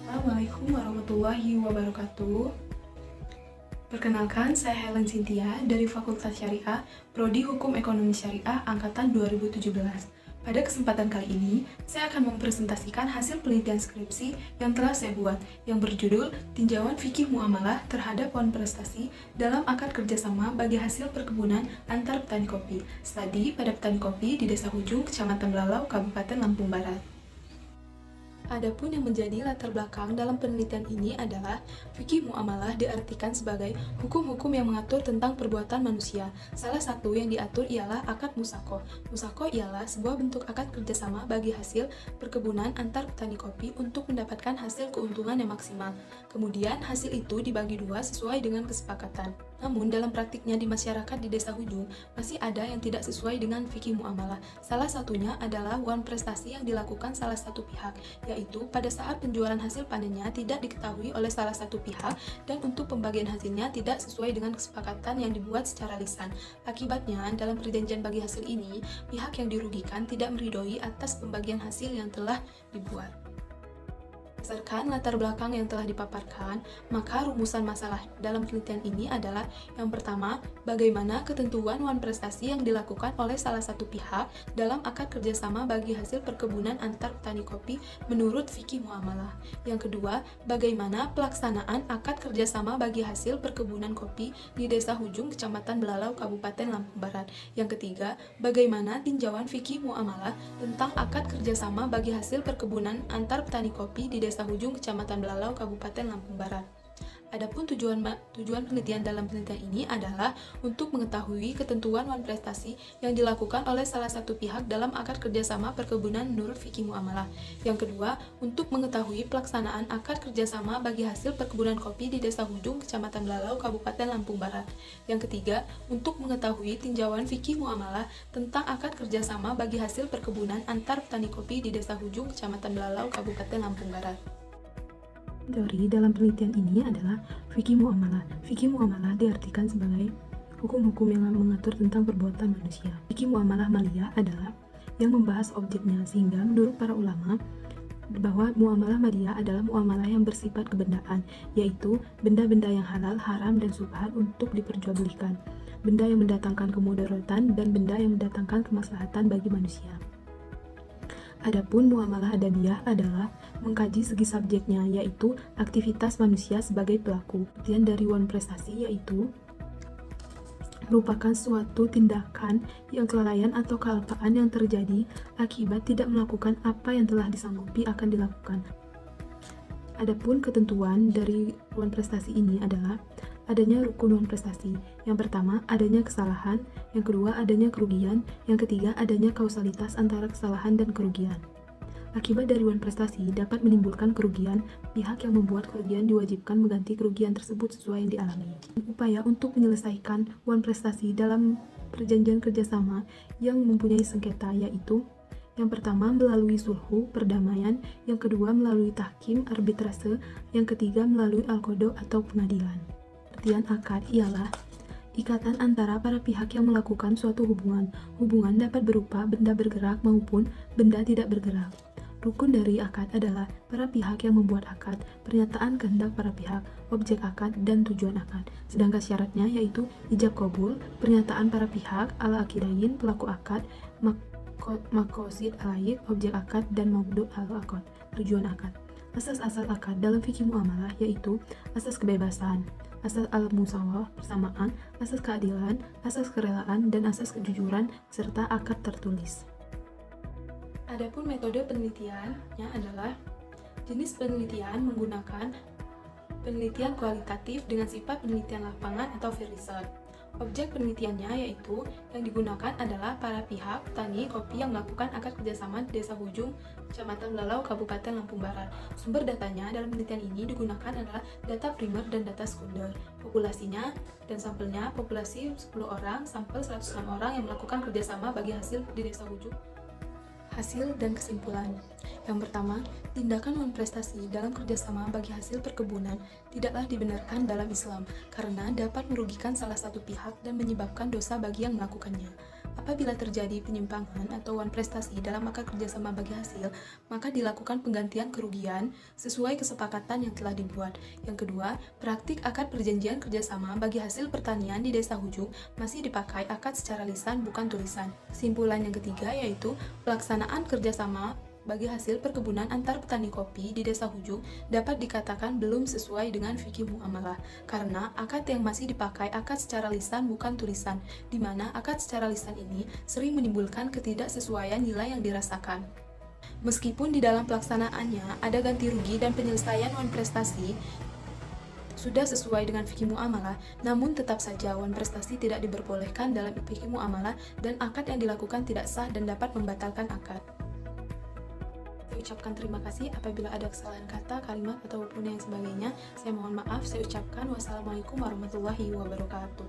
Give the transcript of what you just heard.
Assalamualaikum warahmatullahi wabarakatuh. Perkenalkan, saya Helen Cynthia dari Fakultas Syariah, Prodi Hukum Ekonomi Syariah Angkatan 2017. Pada kesempatan kali ini, saya akan mempresentasikan hasil penelitian skripsi yang telah saya buat, yang berjudul Tinjauan Fikih Muamalah Terhadap Wan Prestasi dalam Akad Kerjasama bagi Hasil Perkebunan Antar Petani Kopi, studi pada petani kopi di Desa Hujung, Kecamatan Belalau, Kabupaten Lampung Barat. Adapun yang menjadi latar belakang dalam penelitian ini adalah fikih muamalah diartikan sebagai hukum-hukum yang mengatur tentang perbuatan manusia. Salah satu yang diatur ialah akad musako. Musako ialah sebuah bentuk akad kerjasama bagi hasil perkebunan antar petani kopi untuk mendapatkan hasil keuntungan yang maksimal. Kemudian hasil itu dibagi dua sesuai dengan kesepakatan. Namun dalam praktiknya di masyarakat di Desa Hujung masih ada yang tidak sesuai dengan fikih muamalah. Salah satunya adalah wan prestasi yang dilakukan salah satu pihak, yaitu pada saat penjualan hasil panennya tidak diketahui oleh salah satu pihak dan untuk pembagian hasilnya tidak sesuai dengan kesepakatan yang dibuat secara lisan. Akibatnya, dalam perjanjian bagi hasil ini, pihak yang dirugikan tidak meridhoi atas pembagian hasil yang telah dibuat. Berdasarkan latar belakang yang telah dipaparkan, maka rumusan masalah dalam penelitian ini adalah yang pertama, bagaimana ketentuan wan prestasi yang dilakukan oleh salah satu pihak dalam akad kerjasama bagi hasil perkebunan antar petani kopi menurut fikih muamalah. Yang kedua, bagaimana pelaksanaan akad kerjasama bagi hasil perkebunan kopi di Desa Hujung, Kecamatan Belalau, Kabupaten Lampung Barat. Yang ketiga, bagaimana tinjauan fikih muamalah tentang akad kerjasama bagi hasil perkebunan antar petani kopi di Desa Hujung, Kecamatan Belalau, Kabupaten Lampung Barat. Adapun tujuan penelitian dalam penelitian ini adalah untuk mengetahui ketentuan wan prestasi yang dilakukan oleh salah satu pihak dalam akad kerjasama perkebunan menurut fikih muamalah. Yang kedua, untuk mengetahui pelaksanaan akad kerjasama bagi hasil perkebunan kopi di Desa Hujung, Kecamatan Belalau, Kabupaten Lampung Barat. Yang ketiga, untuk mengetahui tinjauan fikih muamalah tentang akad kerjasama bagi hasil perkebunan antar petani kopi di Desa Hujung, Kecamatan Belalau, Kabupaten Lampung Barat. Teori dalam penelitian ini adalah fikih muamalah. Fikih muamalah diartikan sebagai hukum-hukum yang mengatur tentang perbuatan manusia. Fikih muamalah maliyah adalah yang membahas objeknya, sehingga menurut para ulama bahwa muamalah maliyah adalah muamalah yang bersifat kebendaan, yaitu benda-benda yang halal, haram, dan subhat untuk diperjualbelikan, benda yang mendatangkan kemudaratan, dan benda yang mendatangkan kemaslahatan bagi manusia. Adapun muamalah adabiyah adalah mengkaji segi subjeknya, yaitu aktivitas manusia sebagai pelaku. Pengertian dari wan prestasi yaitu merupakan suatu tindakan yang kelalaian atau kealpaan yang terjadi akibat tidak melakukan apa yang telah disanggupi akan dilakukan. Adapun ketentuan dari wan prestasi ini adalah adanya rukun wan prestasi. Yang pertama, adanya kesalahan. Yang kedua, adanya kerugian. Yang ketiga, adanya kausalitas antara kesalahan dan kerugian. Akibat dari wan prestasi dapat menimbulkan kerugian. Pihak yang membuat kerugian diwajibkan mengganti kerugian tersebut sesuai yang dialami. Upaya untuk menyelesaikan wan prestasi dalam perjanjian kerjasama yang mempunyai sengketa yaitu yang pertama melalui sulhu, perdamaian. Yang kedua melalui tahkim, arbitrase. Yang ketiga melalui al-qada atau pengadilan. Pengertian akad ialah ikatan antara para pihak yang melakukan suatu hubungan. Hubungan dapat berupa benda bergerak maupun benda tidak bergerak. Rukun dari akad adalah para pihak yang membuat akad, pernyataan kehendak para pihak, objek akad, dan tujuan akad. Sedangkan syaratnya yaitu ijab kabul, pernyataan para pihak, al-aqidain, pelaku akad, maqasid alaik, objek akad, dan mawdu' al-akad, tujuan akad. Asas-asas akad dalam fikih muamalah yaitu asas kebebasan, asas al-musawah, persamaan, asas keadilan, asas kerelaan, dan asas kejujuran, serta akad tertulis. Adapun metode penelitiannya adalah jenis penelitian menggunakan penelitian kualitatif dengan sifat penelitian lapangan atau field research. Objek penelitiannya yaitu yang digunakan adalah para pihak petani kopi yang melakukan akad kerjasama di Desa Hujung, Kecamatan Belalau, Kabupaten Lampung Barat. Sumber datanya dalam penelitian ini digunakan adalah data primer dan data sekunder. Populasinya dan sampelnya populasi 10 orang, sampel 106 orang yang melakukan kerjasama bagi hasil di Desa Hujung. Hasil dan kesimpulan. Yang pertama, tindakan non-prestasi dalam kerjasama bagi hasil perkebunan tidaklah dibenarkan dalam Islam karena dapat merugikan salah satu pihak dan menyebabkan dosa bagi yang melakukannya. Apabila terjadi penyimpangan atau non-prestasi dalam akad kerjasama bagi hasil, maka dilakukan penggantian kerugian sesuai kesepakatan yang telah dibuat. Yang kedua, praktik akad perjanjian kerjasama bagi hasil pertanian di Desa Hujung masih dipakai akad secara lisan bukan tulisan. Kesimpulan yang ketiga yaitu pelaksanaan kerjasama bagi hasil perkebunan antar petani kopi di Desa Hujung dapat dikatakan belum sesuai dengan fikih muamalah karena akad yang masih dipakai akad secara lisan bukan tulisan, di mana akad secara lisan ini sering menimbulkan ketidaksesuaian nilai yang dirasakan. Meskipun di dalam pelaksanaannya ada ganti rugi dan penyelesaian wan prestasi sudah sesuai dengan fikih muamalah, namun tetap saja wan prestasi tidak diperbolehkan dalam fikih muamalah dan akad yang dilakukan tidak sah dan dapat membatalkan akad. Saya ucapkan terima kasih apabila ada kesalahan kata, kalimat, ataupun yang sebagainya. Saya mohon maaf, saya ucapkan wassalamualaikum warahmatullahi wabarakatuh.